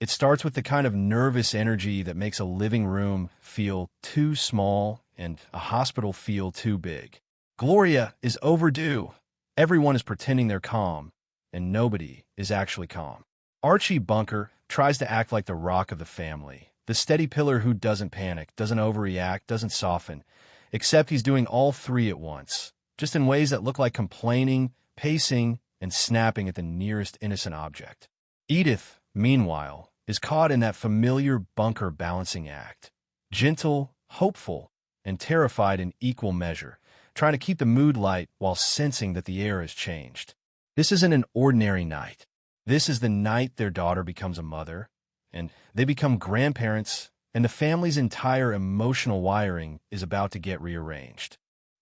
It starts with the kind of nervous energy that makes a living room feel too small and a hospital feel too big. Gloria is overdue. Everyone is pretending they're calm, and nobody is actually calm. Archie Bunker tries to act like the rock of the family, the steady pillar who doesn't panic, doesn't overreact, doesn't soften, except he's doing all three at once, just in ways that look like complaining, pacing, and snapping at the nearest innocent object. Edith, meanwhile, is caught in that familiar Bunker balancing act, gentle, hopeful, and terrified in equal measure, trying to keep the mood light while sensing that the air has changed. This isn't an ordinary night. This is the night their daughter becomes a mother, and they become grandparents, and the family's entire emotional wiring is about to get rearranged.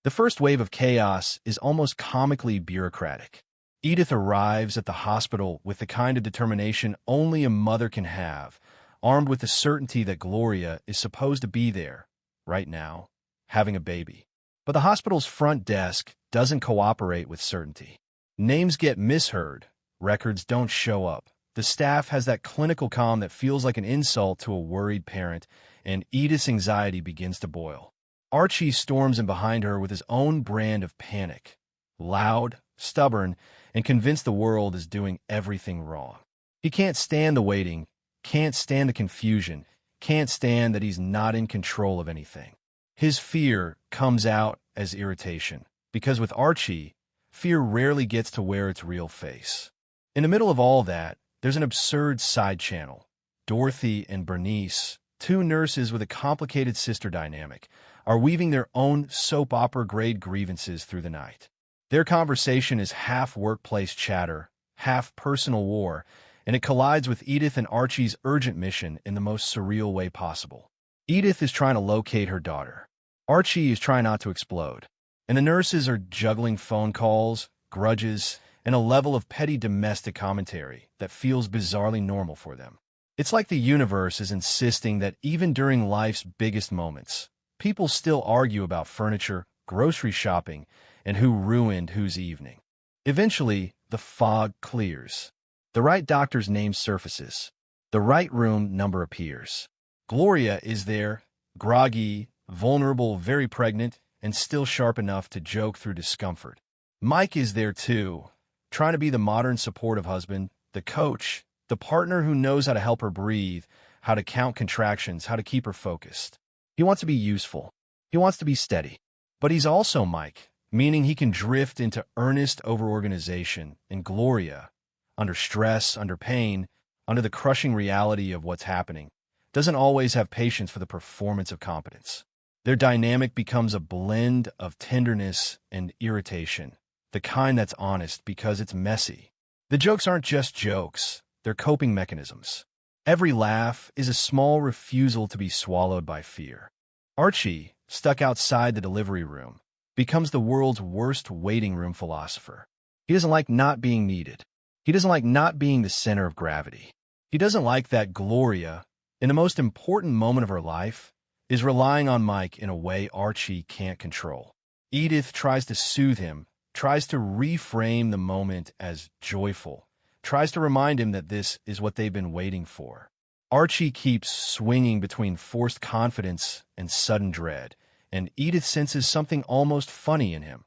The first wave of chaos is almost comically bureaucratic. Edith arrives at the hospital with the kind of determination only a mother can have, armed with the certainty that Gloria is supposed to be there, right now, having a baby. But the hospital's front desk doesn't cooperate with certainty. Names get misheard, records don't show up. The staff has that clinical calm that feels like an insult to a worried parent, and Edith's anxiety begins to boil. Archie storms in behind her with his own brand of panic, loud, stubborn, and convinced the world is doing everything wrong. He can't stand the waiting, can't stand the confusion, can't stand that he's not in control of anything. His fear comes out as irritation, because with Archie, fear rarely gets to wear its real face. In the middle of all that, there's an absurd side channel. Dorothy and Bernice, two nurses with a complicated sister dynamic, are weaving their own soap opera-grade grievances through the night. Their conversation is half workplace chatter, half personal war, and it collides with Edith and Archie's urgent mission in the most surreal way possible. Edith is trying to locate her daughter. Archie is trying not to explode. And the nurses are juggling phone calls, grudges, and a level of petty domestic commentary that feels bizarrely normal for them. It's like the universe is insisting that even during life's biggest moments, people still argue about furniture, grocery shopping, and who ruined whose evening. Eventually, the fog clears. The right doctor's name surfaces. The right room number appears. Gloria is there, groggy, vulnerable, very pregnant, and still sharp enough to joke through discomfort. Mike is there too, trying to be the modern supportive husband, the coach, the partner who knows how to help her breathe, how to count contractions, how to keep her focused. He wants to be useful. He wants to be steady. But he's also Mike, meaning he can drift into earnest overorganization, and Gloria, under stress, under pain, under the crushing reality of what's happening, doesn't always have patience for the performance of competence. Their dynamic becomes a blend of tenderness and irritation, the kind that's honest because it's messy. The jokes aren't just jokes, they're coping mechanisms. Every laugh is a small refusal to be swallowed by fear. Archie, stuck outside the delivery room, becomes the world's worst waiting room philosopher. He doesn't like not being needed. He doesn't like not being the center of gravity. He doesn't like that Gloria, in the most important moment of her life, is relying on Mike in a way Archie can't control. Edith tries to soothe him, tries to reframe the moment as joyful, tries to remind him that this is what they've been waiting for. Archie keeps swinging between forced confidence and sudden dread, and Edith senses something almost funny in him.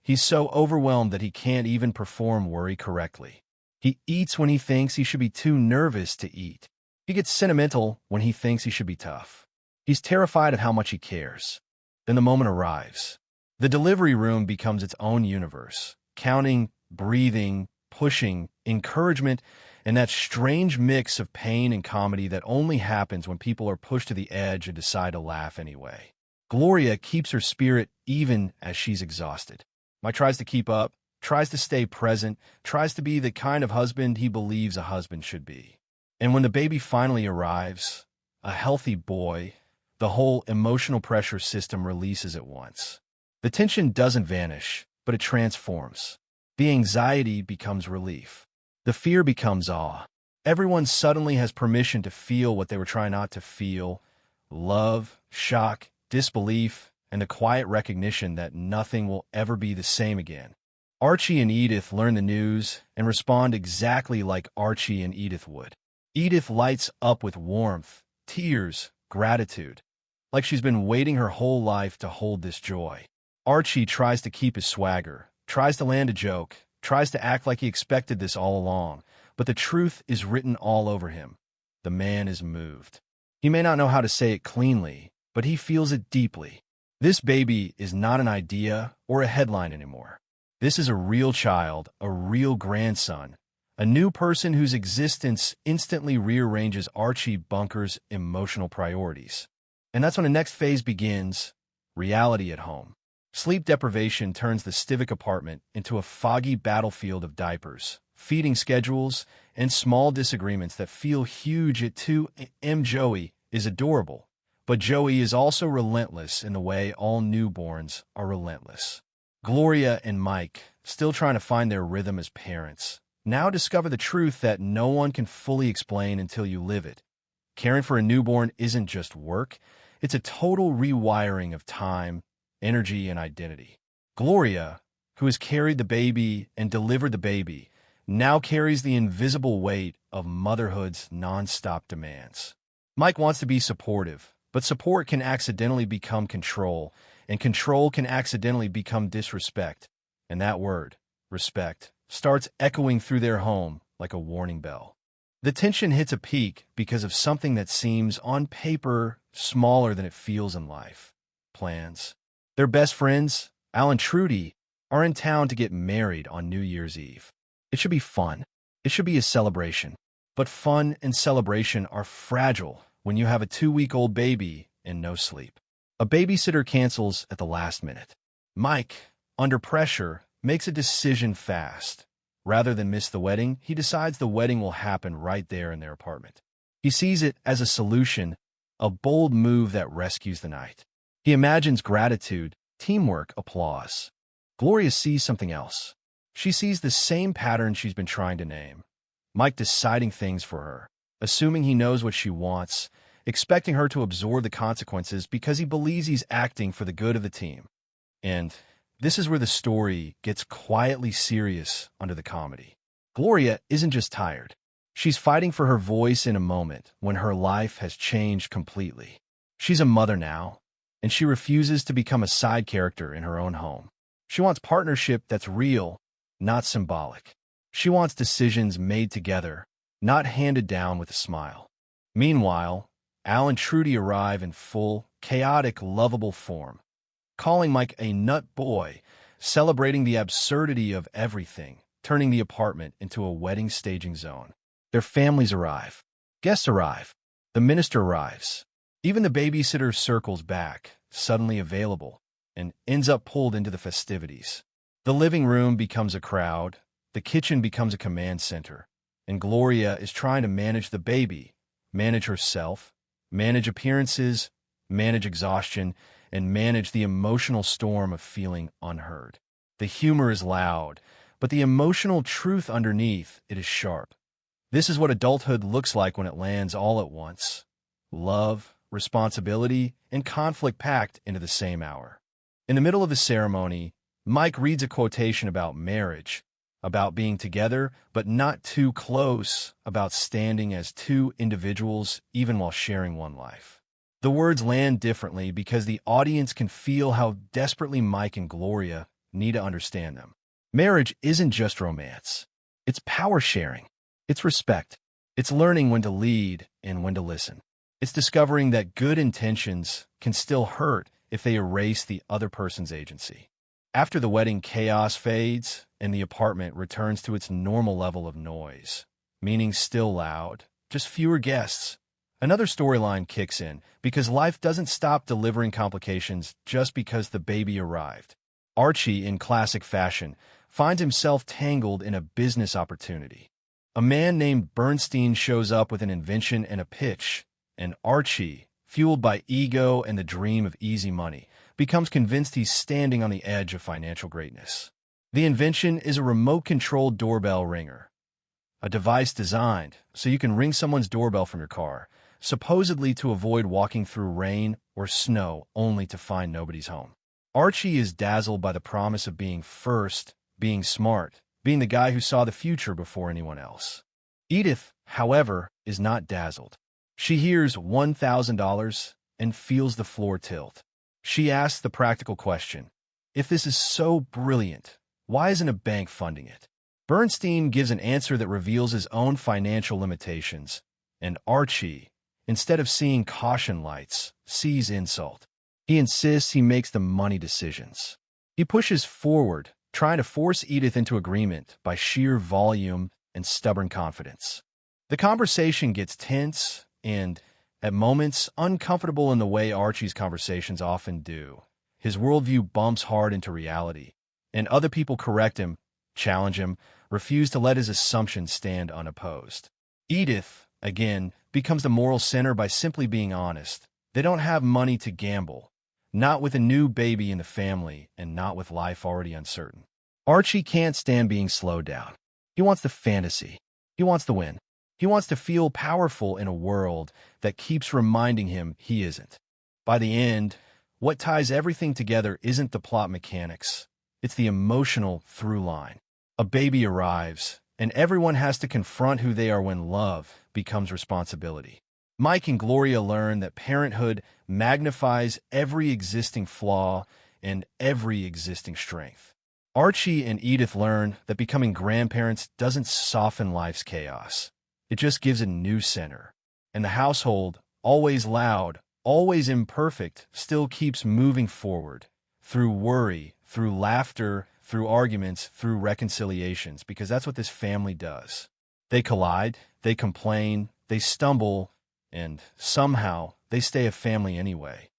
He's so overwhelmed that he can't even perform worry correctly. He eats when he thinks he should be too nervous to eat. He gets sentimental when he thinks he should be tough. He's terrified of how much he cares. Then the moment arrives. The delivery room becomes its own universe, counting, breathing, pushing, encouragement, and that strange mix of pain and comedy that only happens when people are pushed to the edge and decide to laugh anyway. Gloria keeps her spirit even as she's exhausted. Mike tries to keep up, tries to stay present, tries to be the kind of husband he believes a husband should be. And when the baby finally arrives, a healthy boy, the whole emotional pressure system releases at once. The tension doesn't vanish, but it transforms. The anxiety becomes relief. The fear becomes awe. Everyone suddenly has permission to feel what they were trying not to feel: love, shock, disbelief, and the quiet recognition that nothing will ever be the same again. Archie and Edith learn the news and respond exactly like Archie and Edith would. Edith lights up with warmth, tears, gratitude, like she's been waiting her whole life to hold this joy. Archie tries to keep his swagger, tries to land a joke, tries to act like he expected this all along, but the truth is written all over him. The man is moved. He may not know how to say it cleanly, but he feels it deeply. This baby is not an idea or a headline anymore. This is a real child, a real grandson, a new person whose existence instantly rearranges Archie Bunker's emotional priorities. And that's when the next phase begins, reality at home. Sleep deprivation turns the Stivic apartment into a foggy battlefield of diapers, feeding schedules, and small disagreements that feel huge at 2 a.m. Joey is adorable, but Joey is also relentless in the way all newborns are relentless. Gloria and Mike, still trying to find their rhythm as parents, now discover the truth that no one can fully explain until you live it. Caring for a newborn isn't just work, it's a total rewiring of time, energy, and identity. Gloria, who has carried the baby and delivered the baby, now carries the invisible weight of motherhood's nonstop demands. Mike wants to be supportive, but support can accidentally become control, and control can accidentally become disrespect. And that word, respect, starts echoing through their home like a warning bell. The tension hits a peak because of something that seems, on paper, smaller than it feels in life. Plans. Their best friends, Al and Trudy, are in town to get married on New Year's Eve. It should be fun. It should be a celebration. But fun and celebration are fragile when you have a 2-week-old baby and no sleep. A babysitter cancels at the last minute. Mike, under pressure, makes a decision fast. Rather than miss the wedding, he decides the wedding will happen right there in their apartment. He sees it as a solution, a bold move that rescues the night. He imagines gratitude, teamwork, applause. Gloria sees something else. She sees the same pattern she's been trying to name. Mike deciding things for her, assuming he knows what she wants, expecting her to absorb the consequences because he believes he's acting for the good of the team. And this is where the story gets quietly serious under the comedy. Gloria isn't just tired. She's fighting for her voice in a moment when her life has changed completely. She's a mother now, and she refuses to become a side character in her own home. She wants partnership that's real, not symbolic. She wants decisions made together, not handed down with a smile. Meanwhile, Al and Trudy arrive in full, chaotic, lovable form, calling Mike a nut boy, celebrating the absurdity of everything, turning the apartment into a wedding staging zone. Their families arrive. Guests arrive. The minister arrives. Even the babysitter circles back, suddenly available, and ends up pulled into the festivities. The living room becomes a crowd, the kitchen becomes a command center, and Gloria is trying to manage the baby, manage herself, manage appearances, manage exhaustion, and manage the emotional storm of feeling unheard. The humor is loud, but the emotional truth underneath it is sharp. This is what adulthood looks like when it lands all at once. Love, responsibility, and conflict packed into the same hour. In the middle of the ceremony, Mike reads a quotation about marriage, about being together but not too close, about standing as two individuals even while sharing one life. The words land differently because the audience can feel how desperately Mike and Gloria need to understand them. Marriage isn't just romance. It's power sharing. It's respect. It's learning when to lead and when to listen. It's discovering that good intentions can still hurt if they erase the other person's agency. After the wedding, chaos fades and the apartment returns to its normal level of noise, meaning still loud, just fewer guests. Another storyline kicks in because life doesn't stop delivering complications just because the baby arrived. Archie, in classic fashion, finds himself tangled in a business opportunity. A man named Bernstein shows up with an invention and a pitch, and Archie, fueled by ego and the dream of easy money, becomes convinced he's standing on the edge of financial greatness. The invention is a remote-controlled doorbell ringer, a device designed so you can ring someone's doorbell from your car, supposedly to avoid walking through rain or snow only to find nobody's home. Archie is dazzled by the promise of being first, being smart, being the guy who saw the future before anyone else. Edith, however, is not dazzled. She hears $1,000 and feels the floor tilt. She asks the practical question, if this is so brilliant, why isn't a bank funding it? Bernstein gives an answer that reveals his own financial limitations, and Archie, instead of seeing caution lights, sees insult. He insists he makes the money decisions. He pushes forward, trying to force Edith into agreement by sheer volume and stubborn confidence. The conversation gets tense and, at moments, uncomfortable in the way Archie's conversations often do. His worldview bumps hard into reality, and other people correct him, challenge him, refuse to let his assumptions stand unopposed. Edith, again, becomes the moral center by simply being honest. They don't have money to gamble, not with a new baby in the family and not with life already uncertain. Archie can't stand being slowed down. He wants the fantasy. He wants the win. He wants to feel powerful in a world that keeps reminding him he isn't. By the end, what ties everything together isn't the plot mechanics. It's the emotional through line. A baby arrives, and everyone has to confront who they are when love becomes responsibility. Mike and Gloria learn that parenthood magnifies every existing flaw and every existing strength. Archie and Edith learn that becoming grandparents doesn't soften life's chaos. It just gives a new center. And the household, always loud, always imperfect, still keeps moving forward. Through worry, through laughter, through arguments, through reconciliations, because that's what this family does. They collide, they complain, they stumble, and somehow they stay a family anyway.